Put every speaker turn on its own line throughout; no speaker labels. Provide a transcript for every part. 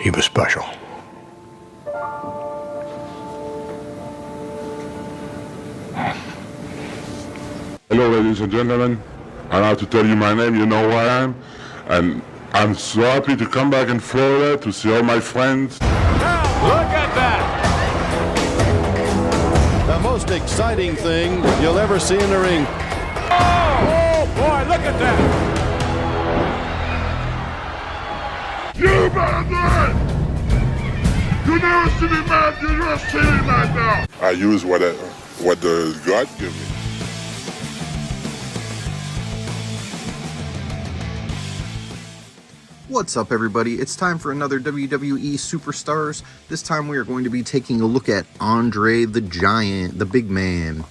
He was special.
Hello, ladies and gentlemen. I don't have to tell you my name, you know who I am. And I'm so happy to come back in Florida to see all my friends.
Look at that!
The most exciting thing you'll ever see in the ring.
Oh boy, look at that!
You better do it! You never see me mad, you just see me mad now. I use what the God give me.
What's up, everybody? It's time for another WWE Superstars. This time we are going to be taking a look at Andre the Giant, the big man.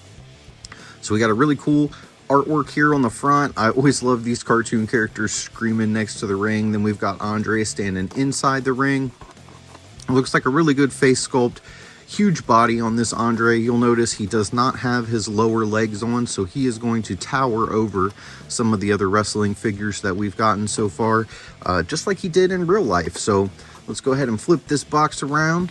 So we got a really cool artwork here on the front. I always love these cartoon characters screaming next to the ring. Then we've got Andre standing inside the ring. It looks like a really good face sculpt. Huge body on this Andre. You'll notice he does not have his lower legs on, so he is going to tower over some of the other wrestling figures that we've gotten so far, just like he did in real life. So let's go ahead and flip this box around.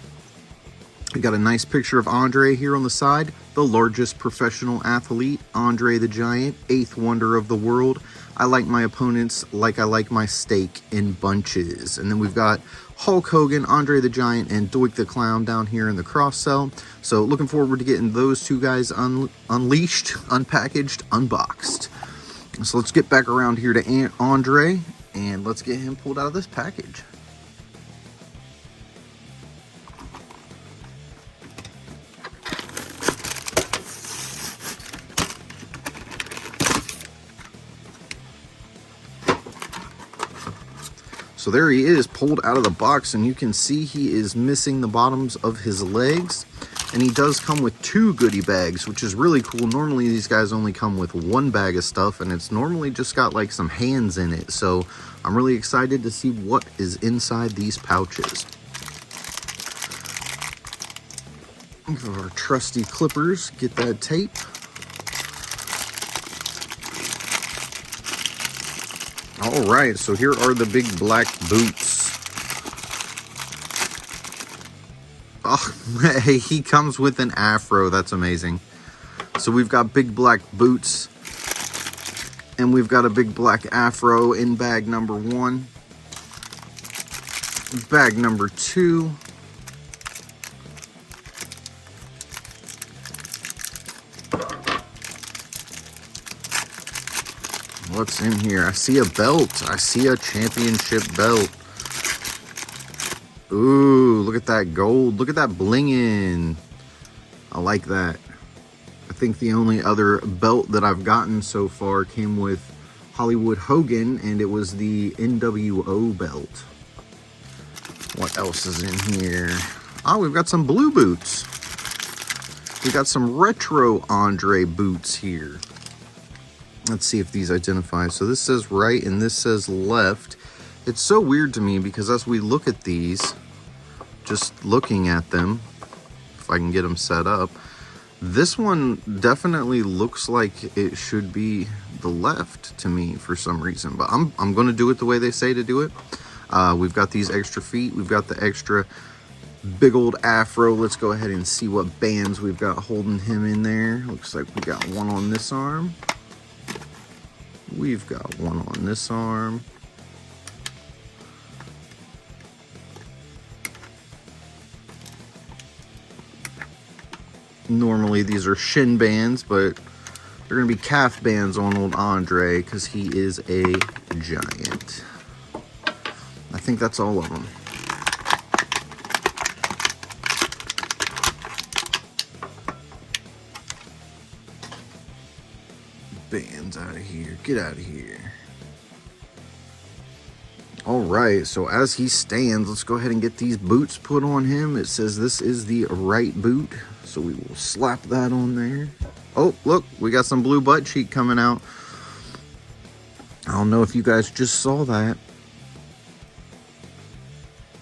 We got a nice picture of Andre here on the side, the largest professional athlete, Andre the Giant, 8th wonder of the world. I like my opponents like I like my steak, in bunches. And then we've got Hulk Hogan, Andre the Giant, and Doink the Clown down here in the cross cell. So looking forward to getting those two guys unleashed, unpackaged, unboxed. So let's get back around here to Andre, and let's get him pulled out of this package. So there he is, pulled out of the box, and you can see he is missing the bottoms of his legs. And he does come with 2 goodie bags, which is really cool. Normally these guys only come with 1 bag of stuff, and it's normally just got like some hands in it. So I'm really excited to see what is inside these pouches. Look at our trusty clippers, get that tape. All right, so here are the big black boots. Oh, hey, he comes with an afro. That's amazing. So we've got big black boots, and we've got a big black afro in bag number 1. Bag number 2. What's in here? I see a belt. I see a championship belt. Ooh, look at that gold. Look at that blinging. I like that. I think the only other belt that I've gotten so far came with Hollywood Hogan, and it was the NWO belt. What else is in here? Oh, we've got some blue boots. We got some retro Andre boots here. Let's see if these identify. So this says right and this says left. It's so weird to me because as we look at these, just looking at them, if I can get them set up, this one definitely looks like it should be the left to me for some reason. But I'm going to do it the way they say to do it. We've got these extra feet. We've got the extra big old afro. Let's go ahead and see what bands we've got holding him in there. Looks like we got one on this arm. We've got one on this arm. Normally these are shin bands, but they're going to be calf bands on old Andre because he is a giant. I think that's all of them. Bands out of here. Get out of here. All right, so as he stands, let's go ahead and get these boots put on him. It says this is the right boot, so we will slap that on there. Oh, look, we got some blue butt cheek coming out. I don't know if you guys just saw that,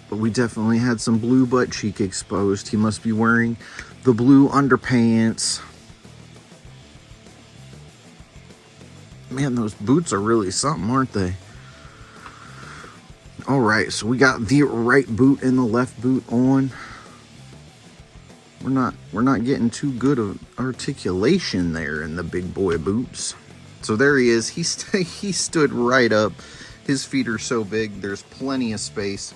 but we definitely had some blue butt cheek exposed. He must be wearing the blue underpants. Man, those boots are really something, aren't they? All right, so we got the right boot and the left boot on. We're not getting too good of articulation there in the big boy boots. So there he is. He stood right up. His feet are so big. There's plenty of space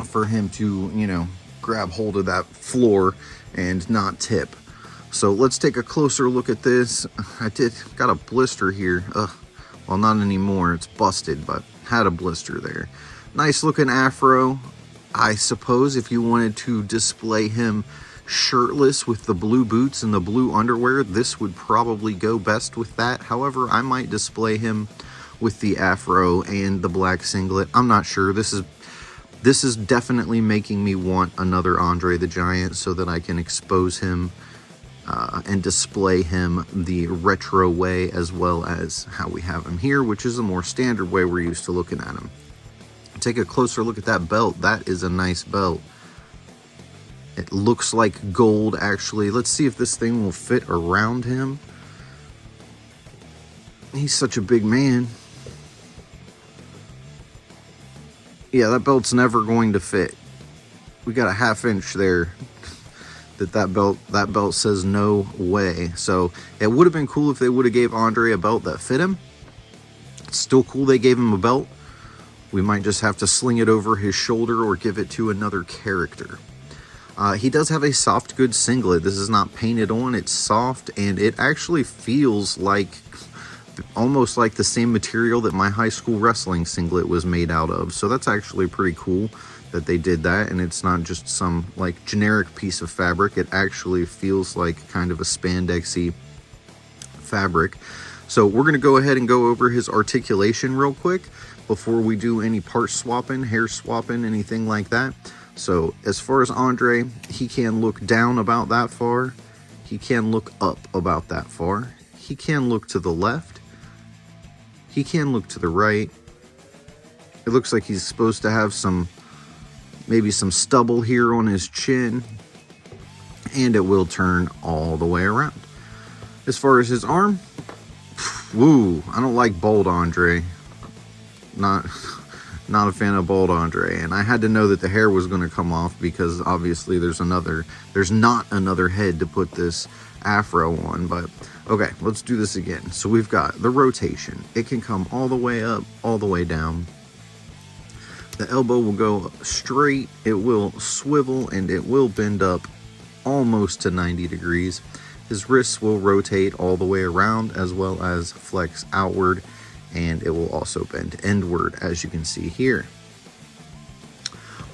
for him to, you know, grab hold of that floor and not tip. So let's take a closer look at this. I got a blister here. Well, not anymore. It's busted, but had a blister there. Nice looking afro. I suppose if you wanted to display him shirtless with the blue boots and the blue underwear, this would probably go best with that. However, I might display him with the afro and the black singlet. I'm not sure. This is definitely making me want another Andre the Giant so that I can expose him and display him the retro way, as well as how we have him here, which is a more standard way we're used to looking at him. Take a closer look at that belt. That is a nice belt. It looks like gold, actually. Let's see if this thing will fit around him. He's such a big man. Yeah, that belt's never going to fit. We got a ½ inch there. That belt says no way. So it would have been cool if they would have gave Andre a belt that fit him. It's still cool they gave him a belt. We might just have to sling it over his shoulder or give it to another character. He does have a soft goods singlet. This is not painted on. It's soft, and it actually feels like almost like the same material that my high school wrestling singlet was made out of. So that's actually pretty cool that they did that, and it's not just some like generic piece of fabric. It actually feels like kind of a spandexy fabric. So we're going to go ahead and go over his articulation real quick before we do any part swapping, hair swapping, anything like that. So as far as Andre, he can look down about that far. He can look up about that far. He can look to the left. He can look to the right. It looks like he's supposed to have maybe some stubble here on his chin. And it will turn all the way around. As far as his arm, woo, I don't like bald Andre. Not a fan of bald Andre, and I had to know that the hair was going to come off because obviously there's not another head to put this afro on. But okay, let's do this again. So we've got the rotation. It can come all the way up, all the way down. The elbow will go straight, it will swivel, and it will bend up almost to 90 degrees. His wrists will rotate all the way around as well as flex outward, and it will also bend endward, as you can see here.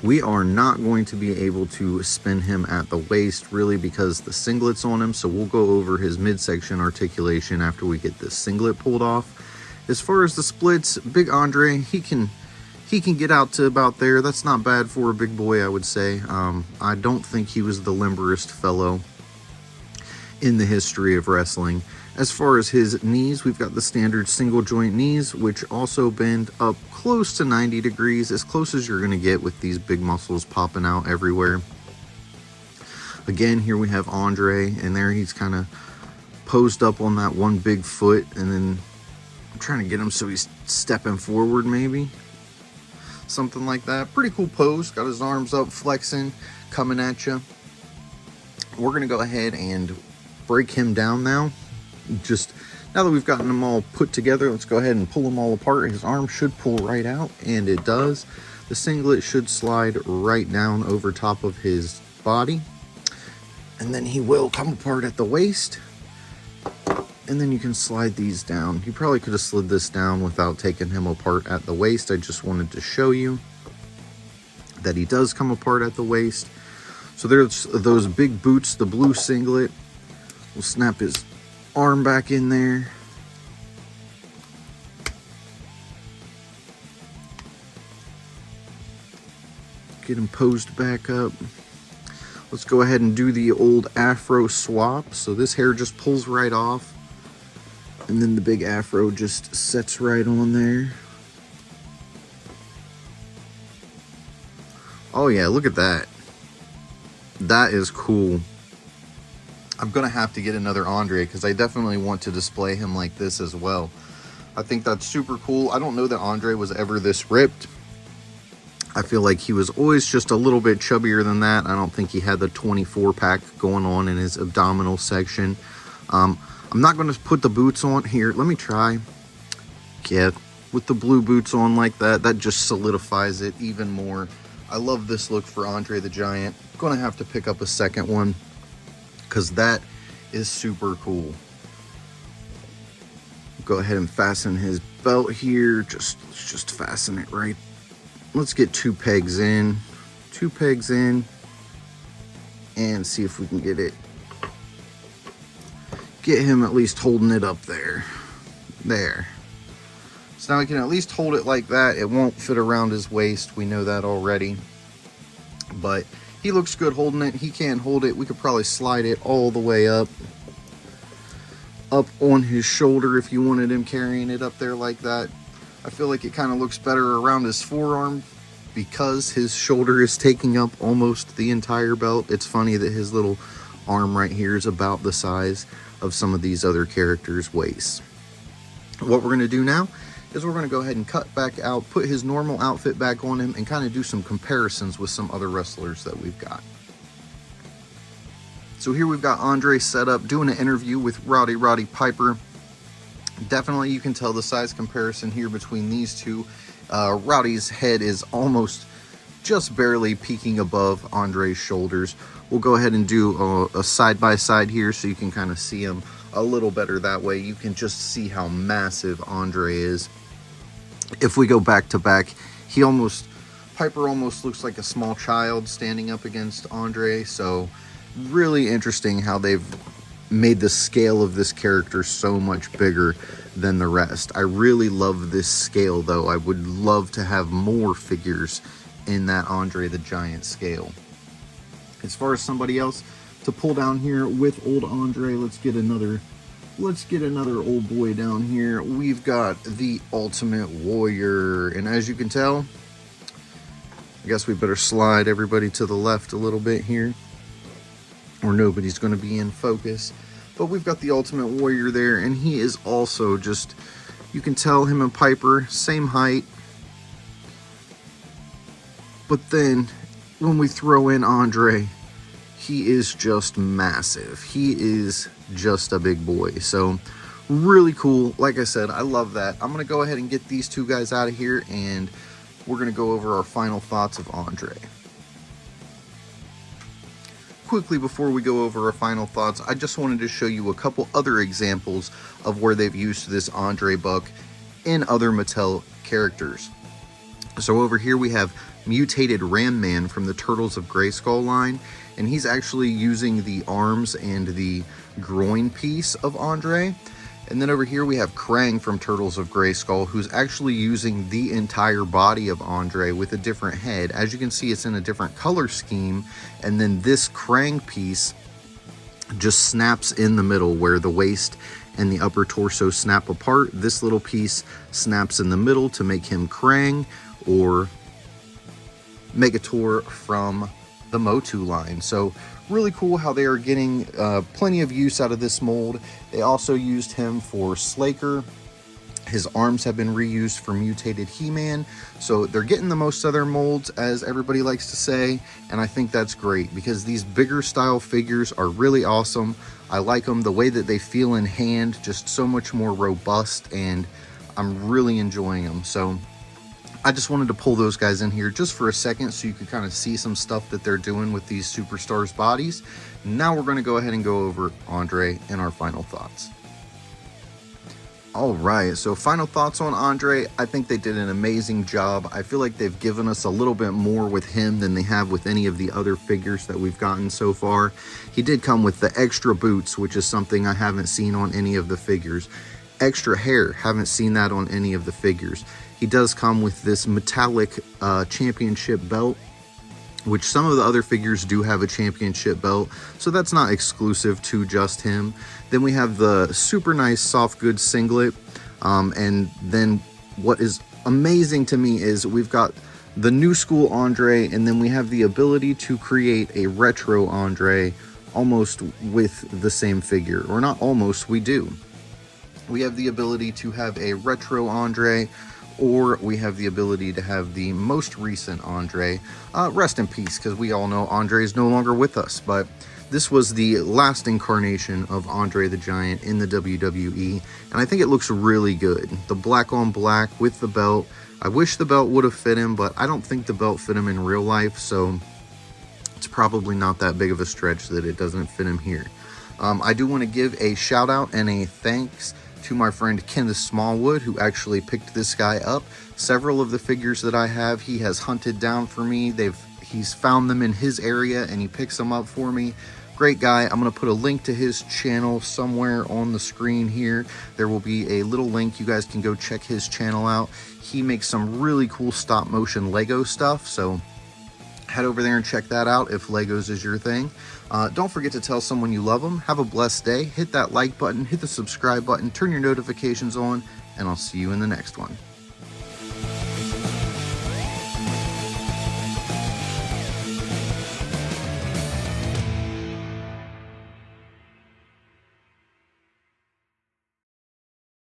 We are not going to be able to spin him at the waist really because the singlet's on him, so we'll go over his midsection articulation after we get this singlet pulled off. As far as the splits, Big Andre, he can get out to about there. That's not bad for a big boy, I would say. I don't think he was the limberest fellow in the history of wrestling. As far as his knees, we've got the standard single joint knees, which also bend up close to 90 degrees, as close as you're going to get with these big muscles popping out everywhere. Again, here we have Andre, and there he's kind of posed up on that one big foot, and then I'm trying to get him so he's stepping forward maybe. Something like that. Pretty cool pose. Got his arms up, flexing, coming at you. We're going to go ahead and break him down now. Just now that we've gotten them all put together, let's go ahead and pull them all apart. His arm should pull right out, and it does. The singlet should slide right down over top of his body, and then he will come apart at the waist, and then you can slide these down. You probably could have slid this down without taking him apart at the waist. I just wanted to show you that he does come apart at the waist. So there's those big boots, the blue singlet. We'll snap his arm back in there. Get him posed back up. Let's go ahead and do the old afro swap. So this hair just pulls right off, and then the big afro just sets right on there. Oh yeah, look at that. That is cool. I'm going to have to get another Andre because I definitely want to display him like this as well. I think that's super cool. I don't know that Andre was ever this ripped. I feel like he was always just a little bit chubbier than that. I don't think he had the 24 pack going on in his abdominal section. I'm not going to put the boots on here. Let me try. Yeah, with the blue boots on like that, that just solidifies it even more. I love this look for Andre the Giant. I'm going to have to pick up a second one because that is super cool. Go ahead and fasten his belt here. Let's just fasten it right. Let's get 2 pegs in, and see if we can get him at least holding it up there. So now we can at least hold it like that. It won't fit around his waist. We know that already. But he looks good holding it. He can't hold it. We could probably slide it all the way up on his shoulder if you wanted him carrying it up there like that. I feel like it kind of looks better around his forearm because his shoulder is taking up almost the entire belt. It's funny that his little arm right here is about the size of some of these other characters' waists. What we're going to do now is we're going to go ahead and cut back out, put his normal outfit back on him, and kind of do some comparisons with some other wrestlers that we've got. So here we've got Andre set up doing an interview with Roddy Piper. Definitely you can tell the size comparison here between these two. Roddy's head is almost just barely peeking above Andre's shoulders. We'll go ahead and do a side-by-side here so you can kind of see him a little better that way. You can just see how massive Andre is. If we go back to back, Piper almost looks like a small child standing up against Andre. So really interesting how they've made the scale of this character so much bigger than the rest. I really love this scale though. I would love to have more figures in that Andre the Giant scale. As far as somebody else to pull down here with old Andre, let's get another old boy down here. We've got the Ultimate Warrior, and as you can tell, I guess we better slide everybody to the left a little bit here, or nobody's going to be in focus. But we've got the Ultimate Warrior there, and he is also just, you can tell him and Piper, same height. But then, when we throw in Andre, he is just massive. He is just a big boy. So, really cool. Like I said, I love that. I'm going to go ahead and get these two guys out of here, and we're going to go over our final thoughts of Andre. Quickly before we go over our final thoughts, I just wanted to show you a couple other examples of where they've used this Andre Buck in other Mattel characters. So over here we have Mutated Ram Man from the Turtles of Grayskull line, and he's actually using the arms and the groin piece of Andre. And then over here we have Krang from Turtles of Grayskull, who's actually using the entire body of Andre with a different head. As you can see, it's in a different color scheme, and then this Krang piece just snaps in the middle where the waist and the upper torso snap apart. This little piece snaps in the middle to make him Krang, or Megator from the Motu line. So really cool how they are getting plenty of use out of this mold. They also used him for Slaker. His arms have been reused for Mutated He-Man. So they're getting the most of their molds, as everybody likes to say, and I think that's great because these bigger style figures are really awesome. I like them. The way that they feel in hand, just so much more robust, and I'm really enjoying them. So I just wanted to pull those guys in here just for a second so you could kind of see some stuff that they're doing with these superstars' bodies. Now we're going to go ahead and go over Andre and our final thoughts. All right, so final thoughts on Andre. I think they did an amazing job. I feel like they've given us a little bit more with him than they have with any of the other figures that we've gotten so far. He did come with the extra boots, which is something I haven't seen on any of the figures. Extra hair, haven't seen that on any of the figures. He does come with this metallic championship belt, which some of the other figures do have a championship belt, so that's not exclusive to just him. Then we have the super nice soft goods singlet, and then what is amazing to me is we've got the new school Andre, and then we have the ability to create a retro Andre almost with the same figure, or not almost, we do. We have the ability to have a retro Andre or we have the ability to have the most recent Andre. Rest in peace, because we all know Andre is no longer with us, but this was the last incarnation of Andre the Giant in the WWE, and I think it looks really good. The black on black with the belt. I wish the belt would have fit him, but I don't think the belt fit him in real life, so it's probably not that big of a stretch that it doesn't fit him here. I do want to give a shout out and a thanks to my friend Kenneth Smallwood, who actually picked this guy up. Several of the figures that I have, he has hunted down for me. He's found them in his area and he picks them up for me. Great guy. I'm going to put a link to his channel somewhere on the screen here. There will be a little link. You guys can go check his channel out. He makes some really cool stop motion Lego stuff, so head over there and check that out if Legos is your thing. Don't forget to tell someone you love them. Have a blessed day. Hit that like button, hit the subscribe button, turn your notifications on, and I'll see you in the next one.